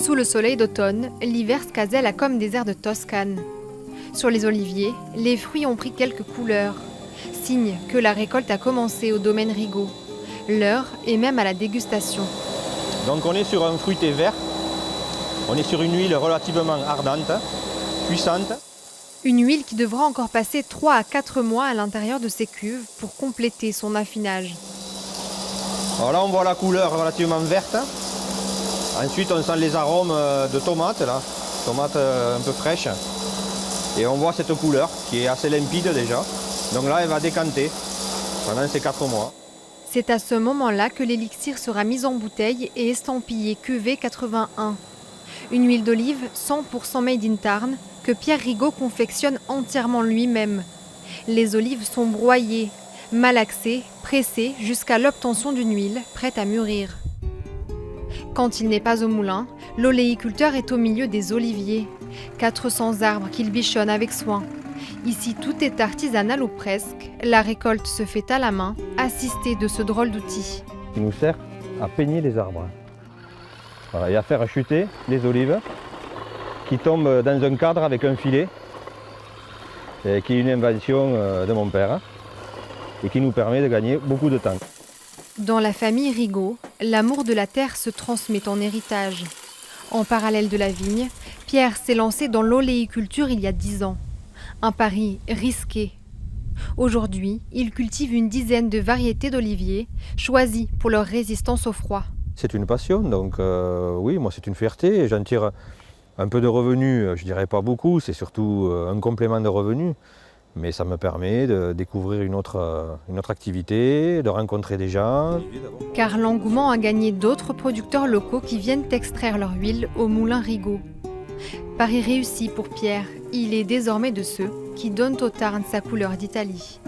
Sous le soleil d'automne, l'hiver se caselle comme des airs de Toscane. Sur les oliviers, les fruits ont pris quelques couleurs, signe que la récolte a commencé au domaine Rigaud. L'heure est même à la dégustation. Donc on est sur un fruité vert, on est sur une huile relativement ardente, puissante. Une huile qui devra encore passer 3 à 4 mois à l'intérieur de ces cuves pour compléter son affinage. Alors là on voit la couleur relativement verte. Ensuite on sent les arômes de tomates, là, tomates un peu fraîches. Et on voit cette couleur qui est assez limpide déjà. Donc là elle va décanter pendant ces 4 mois. C'est à ce moment-là que l'élixir sera mis en bouteille et estampillé QV 81. Une huile d'olive 100% made in Tarn que Pierre Rigaud confectionne entièrement lui-même. Les olives sont broyées, malaxées, pressées jusqu'à l'obtention d'une huile prête à mûrir. Quand il n'est pas au moulin, l'oléiculteur est au milieu des oliviers. 400 arbres qu'il bichonne avec soin. Ici, tout est artisanal ou presque. La récolte se fait à la main, assistée de ce drôle d'outil. Qui nous sert à peigner les arbres. Voilà, et à faire chuter les olives qui tombent dans un cadre avec un filet, qui est une invention de mon père et qui nous permet de gagner beaucoup de temps. Dans la famille Rigaud, l'amour de la terre se transmet en héritage. En parallèle de la vigne, Pierre s'est lancé dans l'oléiculture il y a 10 ans. Un pari risqué. Aujourd'hui, il cultive une dizaine de variétés d'oliviers, choisies pour leur résistance au froid. C'est une passion, donc oui, moi c'est une fierté et j'en tire un peu de revenus, je dirais pas beaucoup, c'est surtout un complément de revenus. Mais ça me permet de découvrir une autre activité, de rencontrer des gens. Car l'engouement a gagné d'autres producteurs locaux qui viennent extraire leur huile au moulin Rigaud. Pari réussi pour Pierre, il est désormais de ceux qui donnent au Tarn sa couleur d'Italie.